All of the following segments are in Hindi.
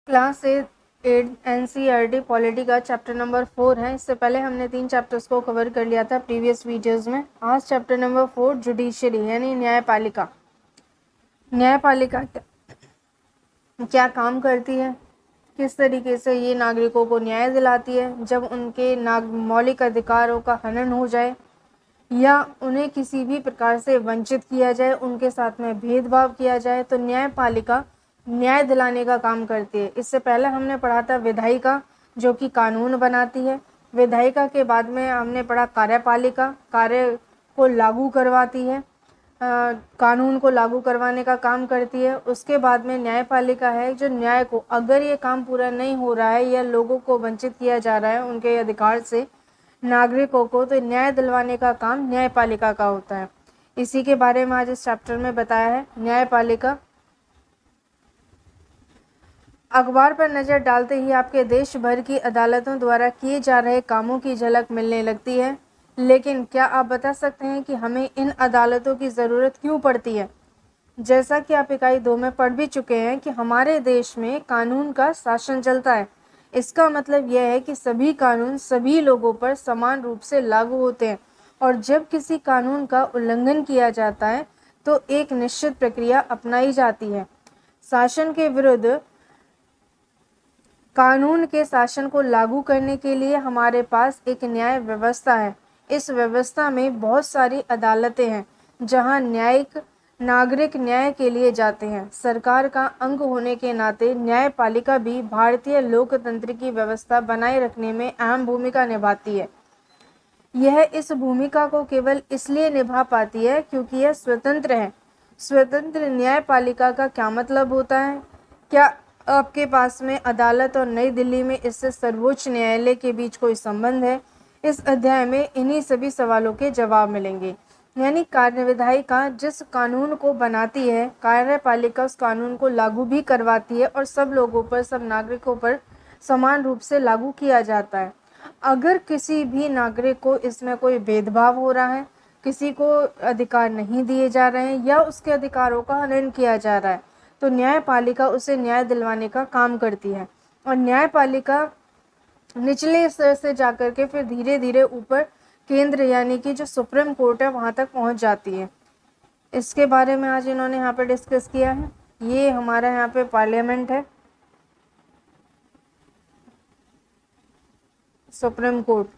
क्लास 8 NCERT पॉलिटी का चैप्टर नंबर 4 है। इससे पहले हमने 3 चैप्टर्स को कवर कर लिया था प्रीवियस वीडियोस में। आज चैप्टर नंबर 4 जुडिशरी यानी न्यायपालिका। न्यायपालिका क्या काम करती है, किस तरीके से ये नागरिकों को न्याय दिलाती है जब उनके मौलिक अधिकारों का हनन हो जाए या उन्हें किसी भी प्रकार से वंचित किया जाए, उनके साथ में भेदभाव किया जाए, तो न्यायपालिका न्याय दिलाने का काम करती है। इससे पहले हमने पढ़ा था विधायिका, जो कि कानून बनाती है। विधायिका के बाद में हमने पढ़ा कार्यपालिका, कार्य को लागू करवाती है, कानून को लागू करवाने का काम करती है। उसके बाद में न्यायपालिका है जो न्याय को, अगर ये काम पूरा नहीं हो रहा है या लोगों को वंचित किया जा रहा है उनके अधिकार से, नागरिकों को, तो न्याय दिलवाने का काम न्यायपालिका का होता है। इसी के बारे में आज इस चैप्टर में बताया है। न्यायपालिका अखबार पर नजर डालते ही आपके देश भर की अदालतों द्वारा किए जा रहे कामों की झलक मिलने लगती है, लेकिन क्या आप बता सकते हैं कि हमें इन अदालतों की ज़रूरत क्यों पड़ती है? जैसा कि आप इकाई 2 में पढ़ भी चुके हैं कि हमारे देश में कानून का शासन चलता है। इसका मतलब यह है कि सभी कानून सभी लोगों पर समान रूप से लागू होते हैं, और जब किसी कानून का उल्लंघन किया जाता है तो एक निश्चित प्रक्रिया अपनाई जाती है। शासन के विरुद्ध कानून के शासन को लागू करने के लिए हमारे पास एक न्याय व्यवस्था है। इस व्यवस्था में बहुत सारी अदालतें हैं जहां न्यायिक नागरिक न्याय के लिए जाते हैं। सरकार का अंग होने के नाते न्यायपालिका भी भारतीय लोकतंत्र की व्यवस्था बनाए रखने में अहम भूमिका निभाती है। यह इस भूमिका को केवल इसलिए निभा पाती है क्योंकि यह स्वतंत्र है। स्वतंत्र न्यायपालिका का क्या मतलब होता है? क्या आपके पास में अदालत और नई दिल्ली में इससे सर्वोच्च न्यायालय के बीच कोई संबंध है? इस अध्याय में इन्हीं सभी सवालों के जवाब मिलेंगे। यानी कार्यविधायिका जिस कानून को बनाती है, कार्यपालिका उस कानून को लागू भी करवाती है और सब लोगों पर, सब नागरिकों पर समान रूप से लागू किया जाता है। अगर किसी भी नागरिक को इसमें कोई भेदभाव हो रहा है, किसी को अधिकार नहीं दिए जा रहे हैं या उसके अधिकारों का हनन किया जा रहा है, तो न्यायपालिका उसे न्याय दिलवाने का काम करती है। और न्यायपालिका निचले स्तर से जाकर के फिर धीरे धीरे ऊपर केंद्र यानी कि जो सुप्रीम कोर्ट है वहां तक पहुंच जाती है। इसके बारे में आज इन्होंने यहाँ पे डिस्कस किया है। ये हमारा यहाँ पे पार्लियामेंट है, सुप्रीम कोर्ट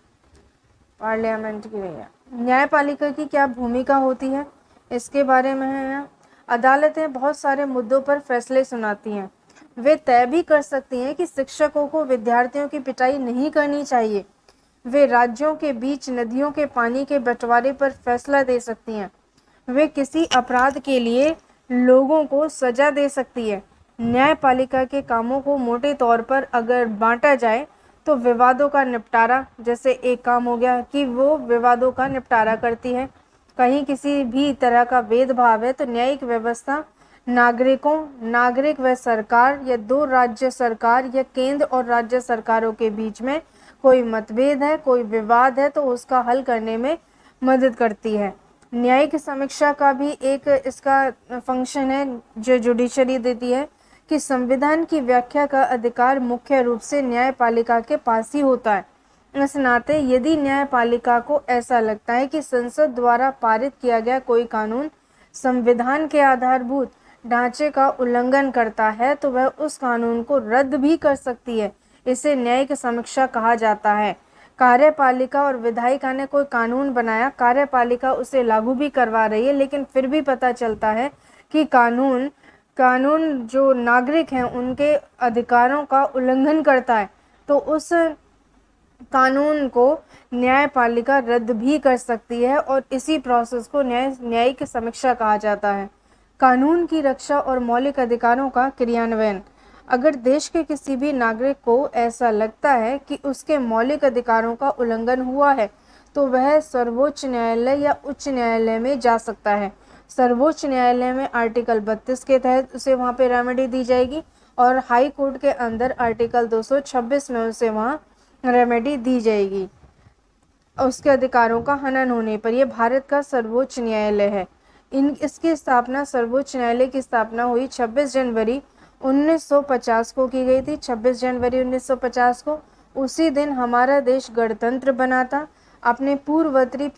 पार्लियामेंट की है। न्यायपालिका की क्या भूमिका होती है इसके बारे में है। अदालतें बहुत सारे मुद्दों पर फैसले सुनाती हैं। वे तय भी कर सकती हैं कि शिक्षकों को विद्यार्थियों की पिटाई नहीं करनी चाहिए। वे राज्यों के बीच नदियों के पानी के बंटवारे पर फैसला दे सकती हैं। वे किसी अपराध के लिए लोगों को सजा दे सकती है। न्यायपालिका के कामों को मोटे तौर पर अगर बांटा जाए तो विवादों का निपटारा, जैसे एक काम हो गया कि वो विवादों का निपटारा करती है। कहीं किसी भी तरह का भेदभाव है तो न्यायिक व्यवस्था नागरिक व सरकार या दो राज्य सरकार या केंद्र और राज्य सरकारों के बीच में कोई मतभेद है, कोई विवाद है, तो उसका हल करने में मदद करती है। न्यायिक समीक्षा का भी एक इसका फंक्शन है जो जुडिशरी देती है कि संविधान की व्याख्या का अधिकार मुख्य रूप से न्यायपालिका के पास ही होता है। इस नाते यदि न्यायपालिका को ऐसा लगता है कि संसद द्वारा पारित किया गया कोई कानून संविधान के आधारभूत ढांचे का उल्लंघन करता है तो वह उस कानून को रद्द भी कर सकती है। इसे न्यायिक समीक्षा कहा जाता है। कार्यपालिका और विधायिका ने कोई कानून बनाया, कार्यपालिका उसे लागू भी करवा रही है, लेकिन फिर भी पता चलता है कि कानून जो नागरिक हैं उनके अधिकारों का उल्लंघन करता है, तो उस कानून को न्यायपालिका रद्द भी कर सकती है और इसी प्रोसेस को न्यायिक समीक्षा कहा जाता है। कानून की रक्षा और मौलिक अधिकारों का क्रियान्वयन। अगर देश के किसी भी नागरिक को ऐसा लगता है कि उसके मौलिक अधिकारों का उल्लंघन हुआ है तो वह सर्वोच्च न्यायालय या उच्च न्यायालय में जा सकता है। सर्वोच्च न्यायालय में आर्टिकल 32 के तहत उसे वहाँ पे रेमेडी दी जाएगी और हाई कोर्ट के अंदर आर्टिकल 226 में उसे वहाँ रेमेडी दी जाएगी उसके अधिकारों का हनन होने पर। यह भारत का सर्वोच्च न्यायालय है। इसकी स्थापना, सर्वोच्च न्यायालय की स्थापना हुई 26 जनवरी 1950 को की गई थी, 26 जनवरी 1950 को। उसी दिन हमारा देश गणतंत्र बना था। अपने पूर्ववर्ती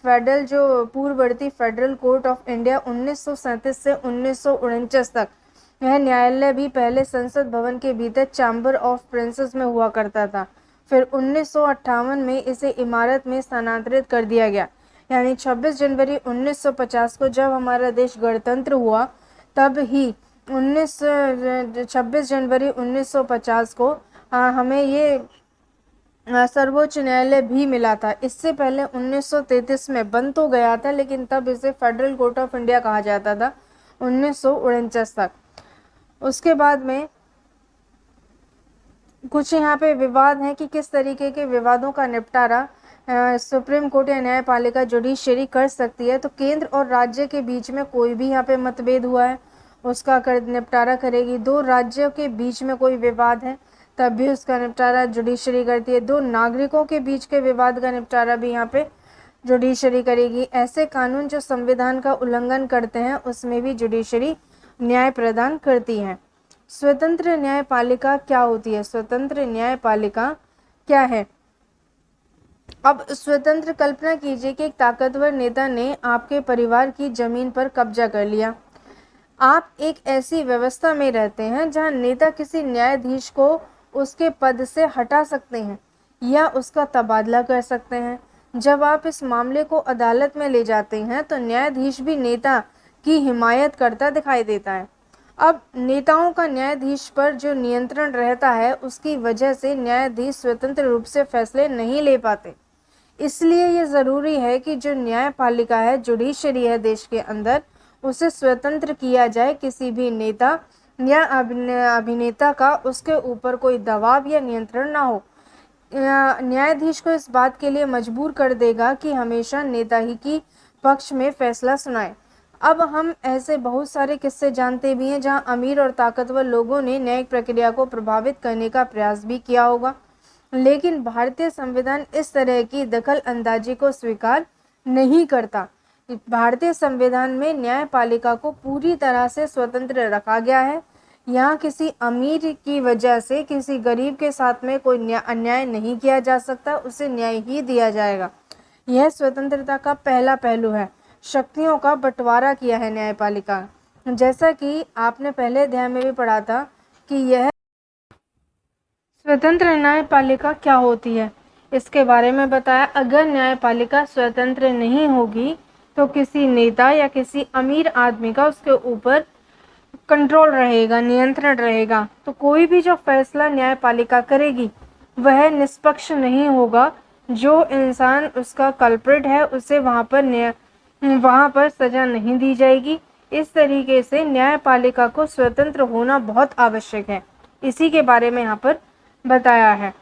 फेडरल कोर्ट ऑफ इंडिया 1937 से 1949 तक यह न्यायालय भी पहले संसद भवन के भीतर चैम्बर ऑफ प्रिंसेस में हुआ करता था। फिर 1958 में इसे इमारत में स्थानांतरित कर दिया गया। यानी 26 जनवरी 1950 को जब हमारा देश गणतंत्र हुआ, तब ही 26 जनवरी 1950 को हमें ये सर्वोच्च न्यायालय भी मिला था। इससे पहले 1933 में बन तो गया था, लेकिन तब इसे फेडरल कोर्ट ऑफ इंडिया कहा जाता था 1949 तक। उसके बाद में कुछ यहाँ पे विवाद हैं कि किस तरीके के विवादों का निपटारा सुप्रीम कोर्ट या न्यायपालिका जुडिशरी कर सकती है। तो केंद्र और राज्य के बीच में कोई भी यहाँ पे मतभेद हुआ है, उसका निपटारा करेगी। दो राज्यों के बीच में कोई विवाद है, तब भी उसका निपटारा जुडिशरी करती है। दो नागरिकों के बीच के विवाद का निपटारा भी यहाँ पे जुडिशरी करेगी। ऐसे कानून जो संविधान का उल्लंघन करते हैं, उसमें भी जुडिशरी न्याय प्रदान करती है। स्वतंत्र न्यायपालिका क्या होती है? स्वतंत्र न्यायपालिका क्या है? अब स्वतंत्र, कल्पना कीजिए कि एक ताकतवर नेता ने आपके परिवार की जमीन पर कब्जा कर लिया। आप एक ऐसी व्यवस्था में रहते हैं जहां नेता किसी न्यायाधीश को उसके पद से हटा सकते हैं या उसका तबादला कर सकते हैं। जब आप इस मामले को अदालत में ले जाते हैं तो न्यायाधीश भी नेता की हिमायत करता दिखाई देता है। अब नेताओं का न्यायाधीश पर जो नियंत्रण रहता है, उसकी वजह से न्यायाधीश स्वतंत्र रूप से फैसले नहीं ले पाते। इसलिए ये ज़रूरी है कि जो न्यायपालिका है, जुडिशरी है देश के अंदर, उसे स्वतंत्र किया जाए। किसी भी नेता या अभिनेता का उसके ऊपर कोई दबाव या नियंत्रण ना हो। न्यायाधीश को इस बात के लिए मजबूर कर देगा कि हमेशा नेता ही की पक्ष में फैसला सुनाए। अब हम ऐसे बहुत सारे किस्से जानते भी हैं जहां अमीर और ताकतवर लोगों ने न्यायिक प्रक्रिया को प्रभावित करने का प्रयास भी किया होगा, लेकिन भारतीय संविधान इस तरह की दखल अंदाजी को स्वीकार नहीं करता। भारतीय संविधान में न्यायपालिका को पूरी तरह से स्वतंत्र रखा गया है। यहाँ किसी अमीर की वजह से किसी गरीब के साथ में कोई अन्याय नहीं किया जा सकता, उसे न्याय ही दिया जाएगा। यह स्वतंत्रता का पहला पहलू है। शक्तियों का बंटवारा किया है न्यायपालिका, जैसा कि आपने पहले अध्याय में भी पढ़ा था कि यह स्वतंत्र न्यायपालिका क्या होती है, इसके बारे में बताया। अगर न्यायपालिका स्वतंत्र नहीं होगी तो किसी नेता या किसी अमीर आदमी का उसके ऊपर कंट्रोल रहेगा, नियंत्रण रहेगा। तो कोई भी जो फैसला न्यायपालिका करेगी वह निष्पक्ष नहीं होगा। जो इंसान उसका कल्प्रिट है, उसे वहाँ पर सजा नहीं दी जाएगी। इस तरीके से न्यायपालिका को स्वतंत्र होना बहुत आवश्यक है। इसी के बारे में यहाँ पर बताया है।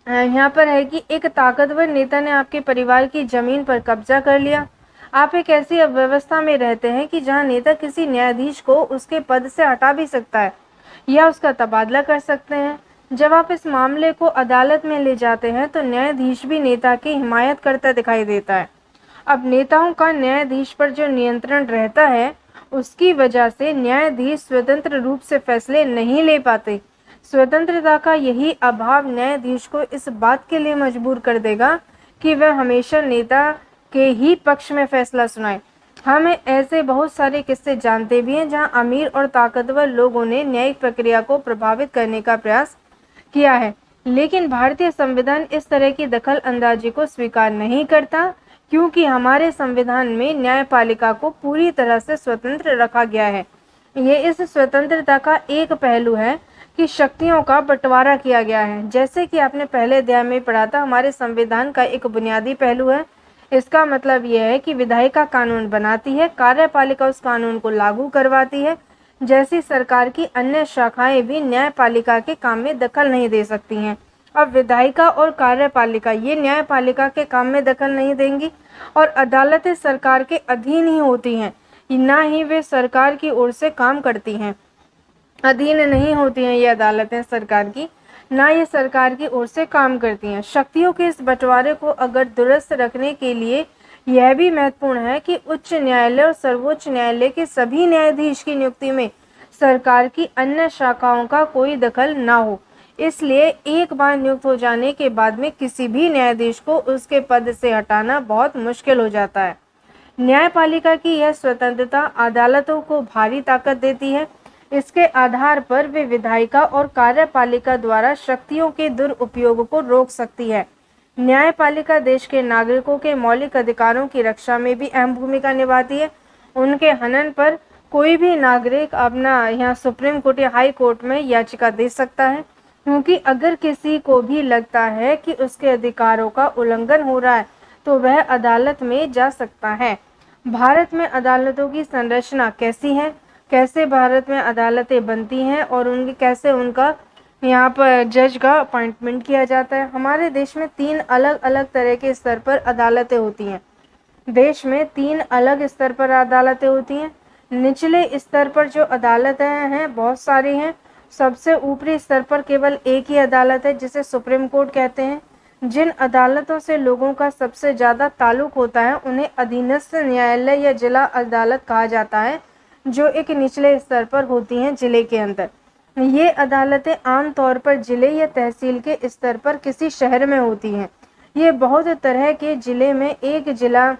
यहाँ पर है कि एक ताकतवर नेता ने आपके परिवार की जमीन पर कब्जा कर लिया। आप एक ऐसी व्यवस्था में रहते हैं कि जहां नेता किसी न्यायाधीश को उसके पद से हटा भी सकता है या उसका तबादला कर सकते हैं। जब आप इस मामले को अदालत में ले जाते हैं तो न्यायाधीश भी नेता की हिमायत करता दिखाई देता है। अब नेताओं का न्यायाधीश पर जो नियंत्रण रहता है, उसकी वजह से न्यायाधीश स्वतंत्र रूप से फैसले नहीं ले पाते। स्वतंत्रता का यही अभाव न्यायाधीश को इस बात के लिए मजबूर कर देगा कि वह हमेशा नेता के ही पक्ष में फैसला सुनाए। हम ऐसे बहुत सारे किस्से जानते भी हैं जहां अमीर और ताकतवर लोगों ने न्यायिक प्रक्रिया को प्रभावित करने का प्रयास किया है, लेकिन भारतीय संविधान इस तरह की दखल अंदाजी को स्वीकार नहीं करता, क्योंकि हमारे संविधान में न्यायपालिका को पूरी तरह से स्वतंत्र रखा गया है। ये इस स्वतंत्रता का एक पहलू है कि शक्तियों का बंटवारा किया गया है। जैसे कि आपने पहले अध्याय में पढ़ा था, हमारे संविधान का एक बुनियादी पहलू है। इसका मतलब यह है कि विधायिका कानून बनाती है, कार्यपालिका उस कानून को लागू करवाती है। जैसी सरकार की अन्य शाखाएं भी न्यायपालिका के काम में दखल नहीं दे सकती हैं। अब विधायिका और कार्यपालिका ये न्यायपालिका के काम में दखल नहीं देंगी और अदालतें सरकार के अधीन ही होती हैं, ना ही वे सरकार की ओर से काम करती हैं। अधीन नहीं होती हैं ये अदालतें सरकार की, ना ये सरकार की ओर से काम करती हैं। शक्तियों के इस बंटवारे को अगर दुरुस्त रखने के लिए यह भी महत्वपूर्ण है कि उच्च न्यायालय और सर्वोच्च न्यायालय के सभी न्यायाधीश की नियुक्ति में सरकार की अन्य शाखाओं का कोई दखल न हो। इसलिए एक बार नियुक्त हो जाने के बाद में किसी भी न्यायाधीश को उसके पद से हटाना बहुत मुश्किल हो जाता है। न्यायपालिका की यह स्वतंत्रता अदालतों को भारी ताकत देती है। इसके आधार पर वे विधायिका और कार्यपालिका द्वारा शक्तियों के दुरुपयोग को रोक सकती है। न्यायपालिका देश के नागरिकों के मौलिक अधिकारों की रक्षा में भी अहम भूमिका निभाती है। उनके हनन पर कोई भी नागरिक अपना यहाँ सुप्रीम कोर्ट या हाई कोर्ट में याचिका दे सकता है, क्योंकि अगर किसी को भी लगता है कि उसके अधिकारों का उल्लंघन हो रहा है तो वह अदालत में जा सकता है। भारत में अदालतों की संरचना कैसी है, कैसे भारत में अदालतें बनती हैं और उनके कैसे उनका यहाँ पर जज का अपॉइंटमेंट किया जाता है। हमारे देश में 3 अलग अलग तरह के स्तर पर अदालतें होती हैं। देश में 3 अलग स्तर पर अदालतें होती हैं। निचले स्तर पर जो अदालतें हैं बहुत सारी हैं। सबसे ऊपरी स्तर पर केवल एक ही अदालत है जिसे सुप्रीम कोर्ट कहते हैं। जिन अदालतों से लोगों का सबसे ज़्यादा ताल्लुक होता है उन्हें अधीनस्थ न्यायालय या जिला अदालत कहा जाता है, जो एक निचले स्तर पर होती हैं जिले के अंदर। ये अदालतें आमतौर पर जिले या तहसील के स्तर पर किसी शहर में होती हैं। ये बहुत तरह के जिले में एक जिला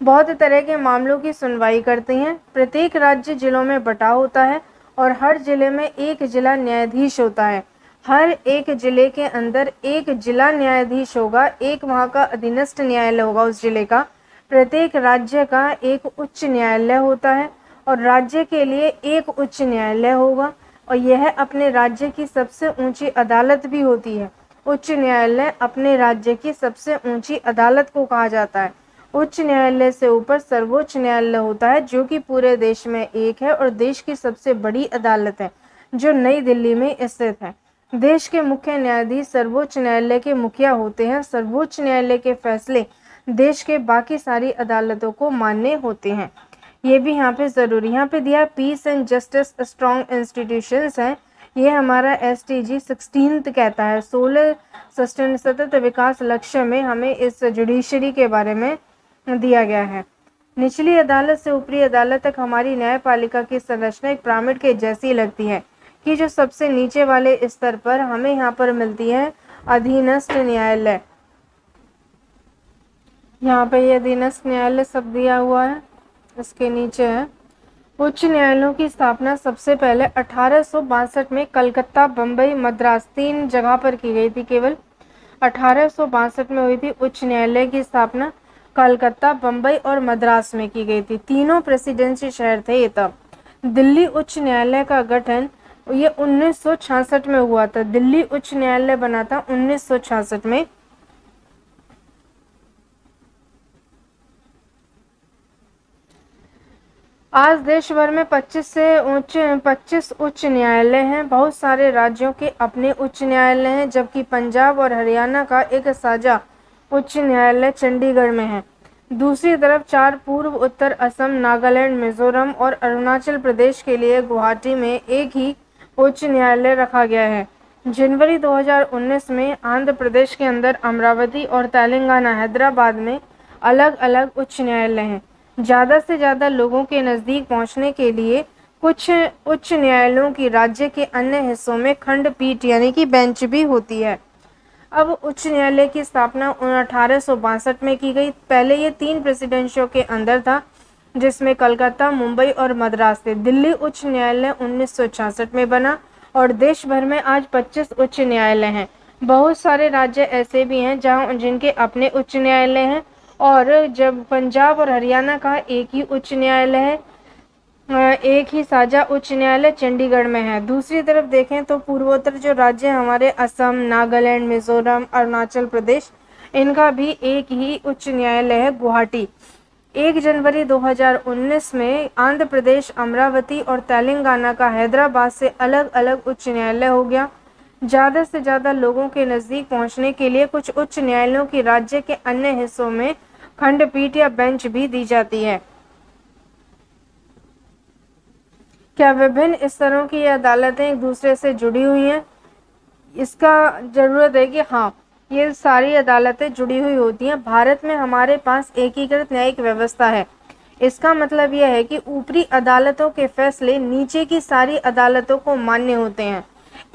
बहुत तरह के मामलों की सुनवाई करती हैं। प्रत्येक राज्य जिलों में बटा होता है और हर जिले में एक जिला न्यायाधीश होता है। हर एक जिले के अंदर एक जिला न्यायाधीश होगा, एक वहाँ का अधीनस्थ न्यायालय होगा उस जिले का। प्रत्येक राज्य का एक उच्च न्यायालय होता है और राज्य के लिए एक उच्च न्यायालय होगा और यह अपने राज्य की सबसे ऊंची अदालत भी होती है। उच्च न्यायालय अपने राज्य की सबसे ऊंची अदालत को कहा जाता है। उच्च न्यायालय से ऊपर सर्वोच्च न्यायालय होता है, जो कि पूरे देश में एक है और देश की सबसे बड़ी अदालत है, जो नई दिल्ली में स्थित है। देश के मुख्य न्यायाधीश सर्वोच्च न्यायालय के मुखिया होते हैं। सर्वोच्च न्यायालय के फैसले देश के बाकी सारी अदालतों को मान्य होते हैं। ये भी यहाँ पे जरूरी यहाँ पे दिया peace and justice strong institutions हैं। ये हमारा SDG 16 कहता है। 16 सतत विकास लक्ष्य में हमें इस जुडिशरी के बारे में दिया गया है। निचली अदालत से ऊपरी अदालत तक हमारी न्यायपालिका की संरचना एक पिरामिड के जैसी लगती है कि जो सबसे नीचे वाले स्तर पर हमें यहाँ पर मिलती है अधीनस्थ न्यायालय। यहाँ पे ये अधीनस्थ न्यायालय सब दिया हुआ है, इसके नीचे है। उच्च न्यायालयों की स्थापना सबसे पहले 1862 में कलकत्ता, बम्बई, मद्रास 3 जगह पर की गई थी। केवल 1862 में हुई थी उच्च न्यायालय की स्थापना। कलकत्ता, बम्बई और मद्रास में की गई थी। तीनों प्रेसिडेंसी शहर थे ये तब। दिल्ली उच्च न्यायालय का गठन ये 1966 में हुआ था। दिल्ली उच्च न्यायालय बना था 1966 में। आज देश भर में 25 उच्च न्यायालय हैं। बहुत सारे राज्यों के अपने उच्च न्यायालय हैं, जबकि पंजाब और हरियाणा का एक साझा उच्च न्यायालय चंडीगढ़ में है। दूसरी तरफ 4 पूर्व, उत्तर असम, नागालैंड, मिजोरम और अरुणाचल प्रदेश के लिए गुवाहाटी में एक ही उच्च न्यायालय रखा गया है। जनवरी 2019 में आंध्र प्रदेश के अंदर अमरावती और तेलंगाना हैदराबाद में अलग अलग उच्च न्यायालय हैं। ज़्यादा से ज़्यादा लोगों के नज़दीक पहुंचने के लिए कुछ उच्च न्यायालयों की राज्य के अन्य हिस्सों में खंडपीठ यानी कि बेंच भी होती है। अब उच्च न्यायालय की स्थापना 1862 में की गई। पहले ये 3 प्रेसिडेंसियों के अंदर था, जिसमें कलकत्ता, मुंबई और मद्रास थे। दिल्ली उच्च न्यायालय 1966 में बना और देश भर में आज 25 उच्च न्यायालय हैं। बहुत सारे राज्य ऐसे भी हैं जहां जिनके अपने उच्च न्यायालय हैं और जब पंजाब और हरियाणा का एक ही उच्च न्यायालय है, एक ही साझा उच्च न्यायालय चंडीगढ़ में है। दूसरी तरफ देखें तो पूर्वोत्तर जो राज्य हमारे असम, नागालैंड, मिजोरम, अरुणाचल प्रदेश, इनका भी एक ही उच्च न्यायालय है गुवाहाटी। 1 जनवरी 2019 में आंध्र प्रदेश, अमरावती और तेलंगाना का हैदराबाद से अलग अलग उच्च न्यायालय हो गया। ज़्यादा से ज़्यादा लोगों के नज़दीक पहुंचने के लिए कुछ उच्च न्यायालयों की राज्य के अन्य हिस्सों में खंडपीठ या बेंच भी दी जाती है। क्या विभिन्न स्तरों की अदालतें एक दूसरे से जुड़ी हुई हैं? इसका जरूरत है कि हाँ, ये सारी अदालतें जुड़ी हुई होती हैं। भारत में हमारे पास एकीकृत न्यायिक व्यवस्था है। इसका मतलब यह है कि ऊपरी अदालतों के फैसले नीचे की सारी अदालतों को मान्य होते हैं।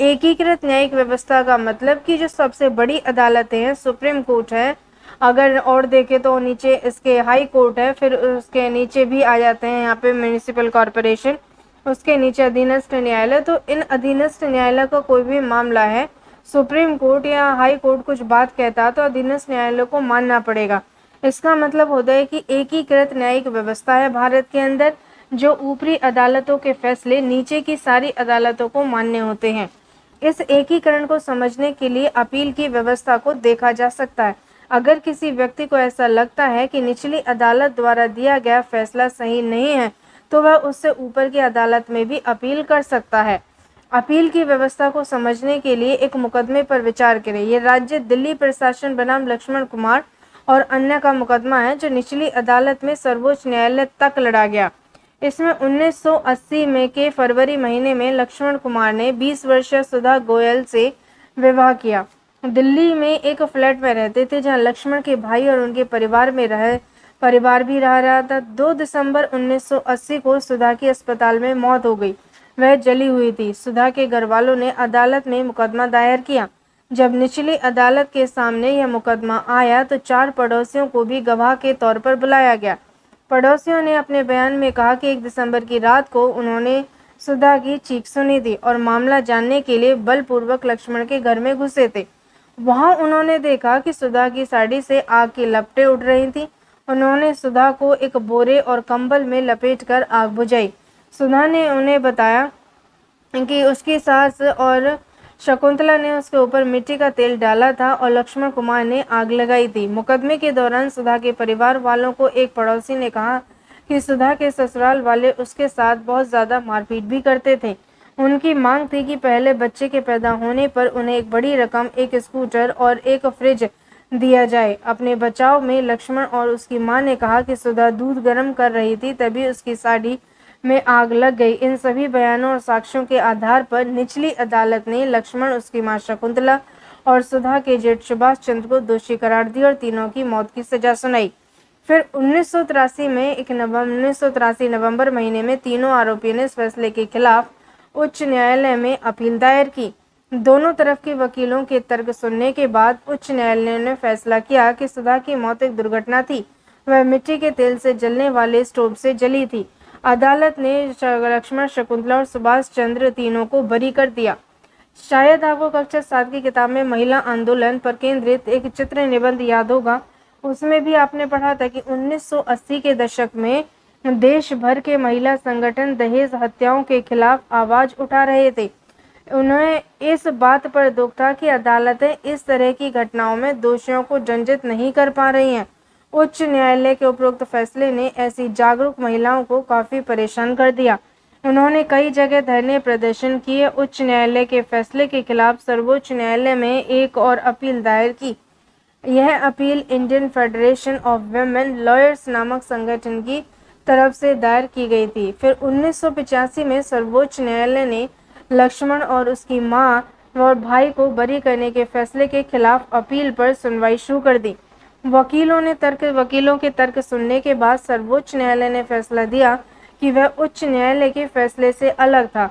एकीकृत न्यायिक व्यवस्था का मतलब कि जो सबसे बड़ी अदालतें हैं, सुप्रीम कोर्ट है, अगर और देखें तो नीचे इसके हाई कोर्ट है, फिर उसके नीचे भी आ जाते हैं यहाँ पे म्यूनिसिपल कॉरपोरेशन, उसके नीचे अधीनस्थ न्यायालय। तो इन अधीनस्थ न्यायालय का कोई भी मामला है, सुप्रीम कोर्ट या हाई कोर्ट कुछ बात कहता है तो अधीनस्थ न्यायालय को मानना पड़ेगा। इसका मतलब होता है कि एकीकृत न्यायिक व्यवस्था है भारत के अंदर, जो ऊपरी अदालतों के फैसले नीचे की सारी अदालतों को मान्य होते हैं। इस एकीकरण को समझने के लिए अपील की व्यवस्था को देखा जा सकता है। अगर किसी व्यक्ति को ऐसा लगता है कि निचली अदालत द्वारा दिया गया फैसला सही नहीं है, तो वह उससे ऊपर की अदालत में भी अपील कर सकता है। अपील की व्यवस्था को समझने के लिए एक मुकदमे पर विचार करें। ये राज्य दिल्ली प्रशासन बनाम लक्ष्मण कुमार और अन्य का मुकदमा है, जो निचली अदालत में सर्वोच्च न्यायालय तक लड़ा गया। इसमें 1980 में के फरवरी महीने में लक्ष्मण कुमार ने 20 वर्षीय सुधा गोयल से विवाह किया। दिल्ली में एक फ्लैट में रहते थे, जहां लक्ष्मण के भाई और उनके परिवार भी रहा था। 2 दिसंबर 1980 को सुधा की अस्पताल में मौत हो गई। वह जली हुई थी। सुधा के घर वालों ने अदालत में मुकदमा दायर किया। जब निचली अदालत के सामने यह मुकदमा आया तो 4 पड़ोसियों को भी गवाह के तौर पर बुलाया गया। पड़ोसियों ने अपने बयान में कहा कि 1 दिसंबर की रात को उन्होंने सुधा की चीख सुनी थी और मामला जानने के लिए बलपूर्वक लक्ष्मण के घर में घुसे थे। वहां उन्होंने देखा कि सुधा की साड़ी से आग की लपटें उड़ रही थीं। उन्होंने सुधा को एक बोरे और कंबल में लपेटकर आग बुझाई। सुधा ने उन्हें बताया कि उसकी सास और शकुंतला ने उसके ऊपर मिट्टी का तेल डाला था और लक्ष्मण कुमार ने आग लगाई थी। मुकदमे के दौरान सुधा के परिवार वालों को एक पड़ोसी ने कहा कि सुधा के ससुराल वाले उसके साथ बहुत ज्यादा मारपीट भी करते थे। उनकी मांग थी कि पहले बच्चे के पैदा होने पर उन्हें एक बड़ी रकम, एक स्कूटर और एक फ्रिज दिया जाए। अपने बचाव में लक्ष्मण और उसकी मां ने कहा कि सुधा दूध गर्म कर रही थी, तभी उसकी साड़ी में आग लग गई। इन सभी बयानों और साक्ष्यों के आधार पर निचली अदालत ने लक्ष्मण, उसकी मां शकुंतला और सुधा के जेठ सुभाष चंद्र को दोषी करार दिया और तीनों की मौत की सजा सुनाई। फिर 1983 नवंबर महीने में तीनों आरोपियों ने इस फैसले के खिलाफ उच्च न्यायालय में अपील दायर की। दोनों तरफ के वकीलों के तर्क सुनने के बाद उच्च न्यायालय ने फैसला किया कि सुधा की मौत एक दुर्घटना थी। वह मिट्टी के तेल से जलने वाले स्टोव से जली थी। अदालत ने लक्ष्मण, शकुंतला और सुभाष चंद्र तीनों को बरी कर दिया। शायद आपको कक्षा 7 की किताब में महिला आंदोलन पर केंद्रित एक चित्र निबंध याद होगा। उसमें भी आपने पढ़ा था कि 1980 के दशक में देश भर के महिला संगठन दहेज हत्याओं के खिलाफ आवाज उठा रहे थे। उन्हें इस बात पर दुख था कि अदालतें इस तरह की घटनाओं में दोषियों को दंडित नहीं कर पा रही हैं। उच्च न्यायालय के उपरोक्त फैसले ने ऐसी जागरूक महिलाओं को काफी परेशान कर दिया। उन्होंने कई जगह धरने प्रदर्शन किए। उच्च न्यायालय के फैसले के खिलाफ सर्वोच्च न्यायालय में एक और अपील दायर की। यह appeal Indian federation of women lawyers नामक संगठन की तरफ से दायर की गई थी। फिर 1985 में सर्वोच्च न्यायालय ने लक्ष्मण और उसकी मां और भाई को बरी करने के फैसले के खिलाफ अपील पर सुनवाई शुरू कर दी। वकीलों के तर्क सुनने के बाद सर्वोच्च न्यायालय ने फैसला दिया कि वह उच्च न्यायालय के फैसले से अलग था।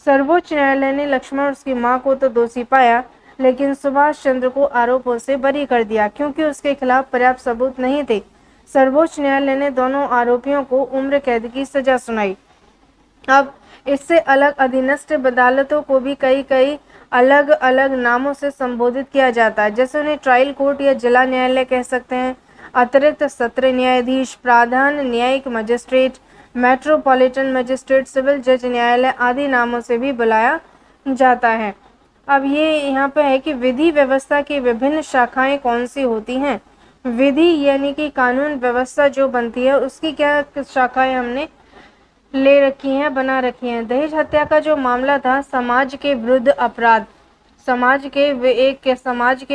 सर्वोच्च न्यायालय ने लक्ष्मण और उसकी मां को तो दोषी पाया, लेकिन सुभाष चंद्र को आरोपों से बरी कर दिया क्योंकि उसके खिलाफ पर्याप्त सबूत नहीं थे। सर्वोच्च न्यायालय ने दोनों आरोपियों को उम्र कैद की सजा सुनाई। अब इससे अलग अधीनस्थ अदालतों को भी कई अलग अलग नामों से संबोधित किया जाता है, जैसे उन्हें ट्रायल कोर्ट या जिला न्यायालय कह सकते हैं, अतिरिक्त सत्र न्यायाधीश, प्राधान न्यायिक मजिस्ट्रेट, मेट्रोपॉलिटन मजिस्ट्रेट, सिविल जज न्यायालय आदि नामों से भी बुलाया जाता है। अब ये यहाँ पे है कि विधि व्यवस्था की विभिन्न शाखाएं कौन सी होती हैं। विधि यानी कि कानून व्यवस्था जो बनती है उसकी क्या शाखाएं हमने ले रखी हैं, बना रखी हैं। दहेज हत्या का जो मामला था समाज के विरुद्ध अपराध, समाज के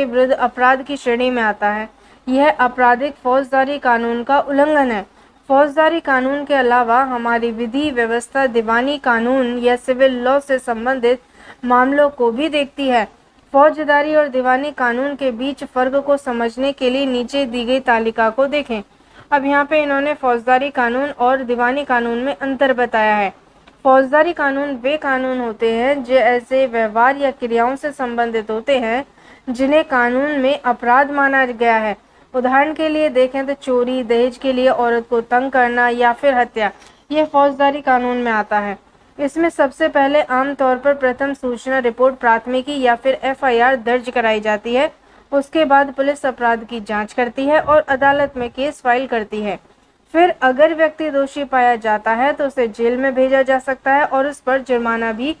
विरुद्ध अपराध की श्रेणी में आता है। यह आपराधिक फौजदारी कानून का उल्लंघन है। फौजदारी कानून के अलावा हमारी विधि व्यवस्था दीवानी कानून या सिविल लॉ से संबंधित मामलों को भी देखती है। फौजदारी और दीवानी कानून के बीच फर्क को समझने के लिए नीचे दी गई तालिका को देखें। अब यहाँ पे इन्होंने फौजदारी कानून और दीवानी कानून में अंतर बताया है। फौजदारी कानून वे कानून होते हैं जो ऐसे व्यवहार या क्रियाओं से संबंधित होते हैं जिन्हें कानून में अपराध माना गया है। उदाहरण के लिए देखें तो चोरी, दहेज के लिए औरत को तंग करना या फिर हत्या, यह फौजदारी कानून में आता है। इसमें सबसे पहले आमतौर पर प्रथम सूचना रिपोर्ट, प्राथमिकी या फिर एफआईआर दर्ज कराई जाती है। उसके बाद पुलिस अपराध की जांच करती है और अदालत में केस फाइल करती है। फिर अगर व्यक्ति दोषी पाया जाता है तो उसे जेल में भेजा जा सकता है और उस पर जुर्माना भी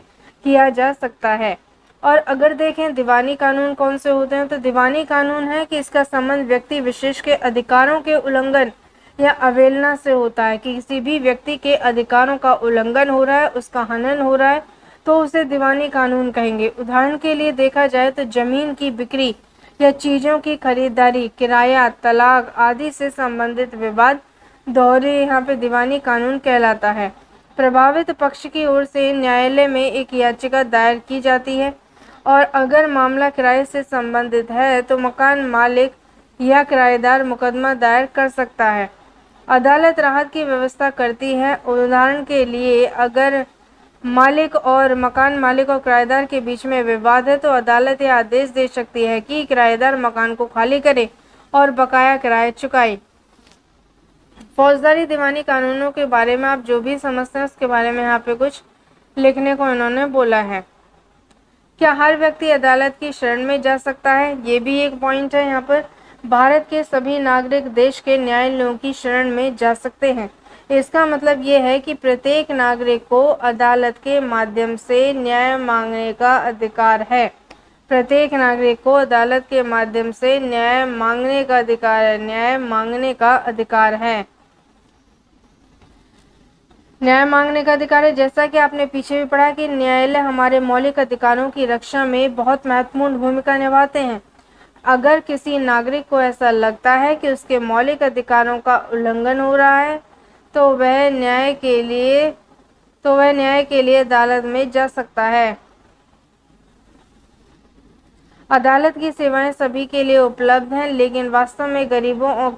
किया जा सकता है। और अगर देखें दीवानी कानून कौन से होते हैं, तो दीवानी कानून है कि इसका संबंध व्यक्ति विशेष के अधिकारों के उल्लंघन या अवहेलना से होता है कि किसी भी व्यक्ति के अधिकारों का उल्लंघन हो रहा है, उसका हनन हो रहा है, तो उसे दीवानी कानून कहेंगे। उदाहरण के लिए देखा जाए तो जमीन की बिक्री या चीजों की खरीदारी, किराया, तलाक आदि से संबंधित विवाद दोहरे यहाँ पे दीवानी कानून कहलाता है। प्रभावित पक्ष की ओर से न्यायालय में एक याचिका दायर की जाती है और अगर मामला किराए से संबंधित है तो मकान मालिक या किराएदार मुकदमा दायर कर सकता है। अदालत राहत की व्यवस्था करती है। उदाहरण के लिए अगर मालिक और मकान मालिक और किराएदार के बीच में विवाद है तो अदालत यह आदेश दे सकती है कि किराएदार मकान को खाली करे और बकाया किराया चुकाए। फौजदारी दीवानी कानूनों के बारे में आप जो भी समझते हैं उसके बारे में यहाँ पे कुछ लिखने को इन्होंने बोला है। क्या हर व्यक्ति अदालत की शरण में जा सकता है, ये भी एक पॉइंट है यहाँ पर। भारत के सभी नागरिक देश के न्यायालयों की शरण में जा सकते हैं। इसका मतलब ये है कि प्रत्येक नागरिक को अदालत के माध्यम से न्याय मांगने का अधिकार है। प्रत्येक नागरिक को अदालत के माध्यम से न्याय मांगने का अधिकार है। न्याय मांगने का अधिकार है। न्याय मांगने का अधिकार है। जैसा कि आपने पीछे भी पढ़ा कि न्यायालय हमारे मौलिक अधिकारों की रक्षा में बहुत महत्वपूर्ण भूमिका निभाते हैं। अगर किसी नागरिक को ऐसा लगता है कि उसके मौलिक अधिकारों का उल्लंघन हो रहा है तो वह न्याय के लिए अदालत में जा सकता है। अदालत की सेवाएं सभी के लिए उपलब्ध हैं, लेकिन वास्तव में गरीबों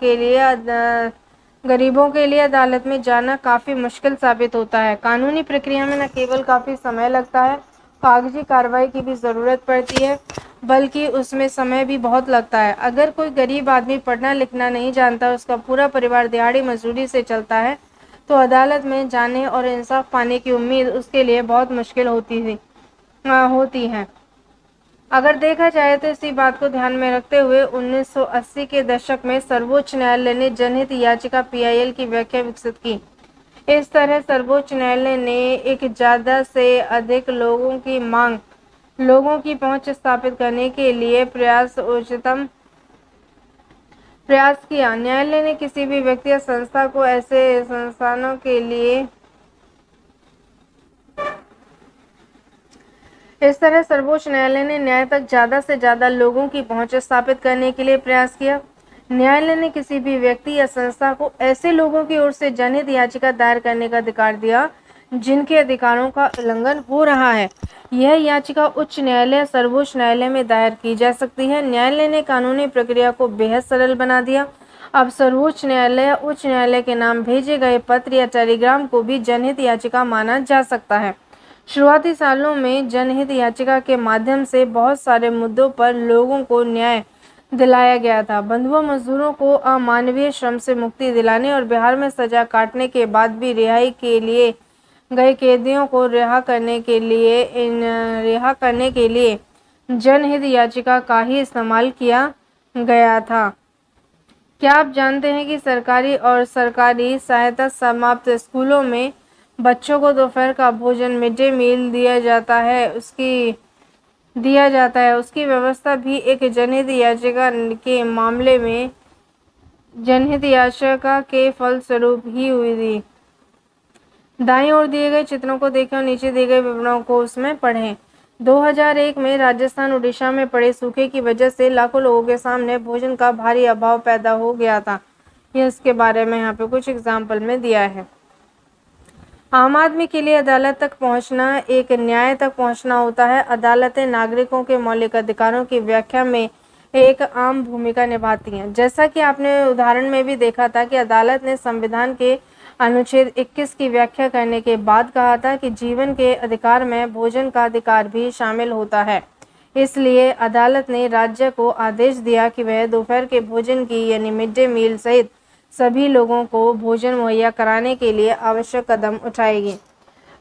के लिए अदालत में जाना काफ़ी मुश्किल साबित होता है। कानूनी प्रक्रिया में न केवल काफ़ी समय लगता है, कागजी कार्रवाई की भी ज़रूरत पड़ती है, बल्कि उसमें समय भी बहुत लगता है। अगर कोई गरीब आदमी पढ़ना लिखना नहीं जानता, उसका पूरा परिवार दिहाड़ी मजदूरी से चलता है, तो अदालत में जाने और इंसाफ पाने की उम्मीद उसके लिए बहुत मुश्किल होती है। अगर देखा जाए तो इसी बात को ध्यान में रखते हुए 1980 के दशक में सर्वोच्च न्यायालय ने जनहित याचिका पीआईएल की व्याख्या विकसित की। इस तरह सर्वोच्च न्यायालय ने एक ज़्यादा से अधिक लोगों की पहुंच स्थापित करने के लिए प्रयास किया। न्यायालय ने किसी भी व्यक्ति या संस्था को ऐसे संस्थानों के लिए इस तरह सर्वोच्च न्यायालय ने न्याय तक ज़्यादा से ज़्यादा लोगों की पहुंच स्थापित करने के लिए प्रयास किया। न्यायालय ने किसी भी व्यक्ति या संस्था को ऐसे लोगों की ओर से जनहित याचिका दायर करने का अधिकार दिया जिनके अधिकारों का उल्लंघन हो रहा है। यह याचिका उच्च न्यायालय या सर्वोच्च न्यायालय में दायर की जा सकती है। न्यायालय ने कानूनी प्रक्रिया को बेहद सरल बना दिया। अब सर्वोच्च न्यायालय या उच्च न्यायालय के नाम भेजे गए पत्र या टेलीग्राम को भी जनहित याचिका माना जा सकता है। शुरुआती सालों में जनहित याचिका के माध्यम से बहुत सारे मुद्दों पर लोगों को न्याय दिलाया गया था। बंधुआ मजदूरों को अमानवीय श्रम से मुक्ति दिलाने और बिहार में सजा काटने के बाद भी रिहाई के लिए गए कैदियों को रिहा करने के लिए जनहित याचिका का ही इस्तेमाल किया गया था। क्या आप जानते हैं कि सरकारी और सरकारी सहायता समाप्त स्कूलों में बच्चों को दोपहर का भोजन मिड डे मील दिया जाता है, उसकी व्यवस्था भी एक जनहित याचिका के फलस्वरूप ही हुई थी। दाईं ओर दिए गए चित्रों को देखें और नीचे दिए गए विवरणों को उसमें पढ़ें। 2001 में राजस्थान उड़ीसा में पड़े सूखे की वजह से लाखों लोगों के सामने भोजन का भारी अभाव पैदा हो गया था। यह इसके बारे में यहाँ पे कुछ एग्जाम्पल में दिया है। आम आदमी के लिए अदालत तक पहुंचना एक न्याय तक पहुंचना होता है। अदालतें नागरिकों के मौलिक अधिकारों की व्याख्या में एक आम भूमिका निभाती हैं। जैसा कि आपने उदाहरण में भी देखा था कि अदालत ने संविधान के अनुच्छेद 21 की व्याख्या करने के बाद कहा था कि जीवन के अधिकार में भोजन का अधिकार भी शामिल होता है। इसलिए अदालत ने राज्य को आदेश दिया कि वह दोपहर के भोजन की यानी मिड डे मील सहित सभी लोगों को भोजन मुहैया कराने के लिए आवश्यक कदम उठाएगी।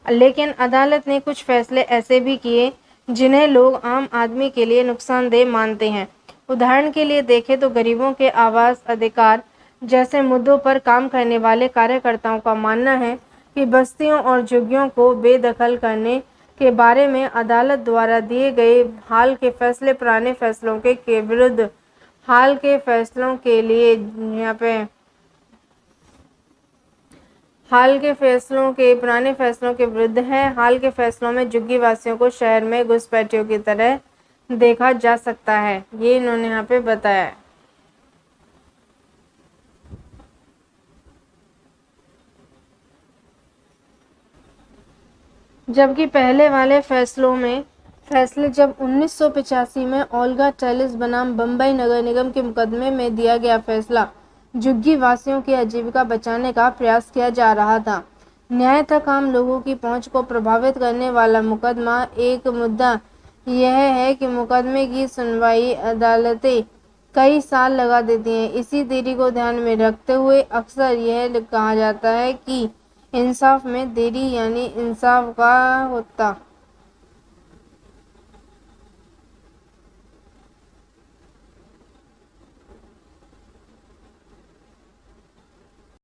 लेकिन अदालत ने कुछ फैसले ऐसे भी किए जिन्हें लोग आम आदमी के लिए नुकसानदेह मानते हैं। उदाहरण के लिए देखें तो गरीबों के आवास अधिकार जैसे मुद्दों पर काम करने वाले कार्यकर्ताओं का मानना है कि बस्तियों और झुग्गियों को बेदखल करने के बारे में अदालत द्वारा दिए गए हाल के फैसले पुराने फैसलों के विरुद्ध हाल के फैसलों के लिए यहाँ पे हाल के फैसलों के पुराने फैसलों के विरुद्ध है। हाल के फैसलों में झुग्गी वासियों को शहर में घुसपैठियों की तरह देखा जा सकता है, ये इन्होंने यहाँ पे बताया है। जबकि पहले वाले फैसले जब 1985 में ओल्गा टेलिस बनाम बम्बई नगर निगम के मुकदमे में दिया गया फैसला झुग्गी वासियों की आजीविका बचाने का प्रयास किया जा रहा था। न्याय तक आम लोगों की पहुंच को प्रभावित करने वाला मुकदमा एक मुद्दा यह है कि मुकदमे की सुनवाई अदालतें कई साल लगा देती हैं। इसी देरी को ध्यान में रखते हुए अक्सर यह कहा जाता है कि इंसाफ में देरी यानी इंसाफ का होता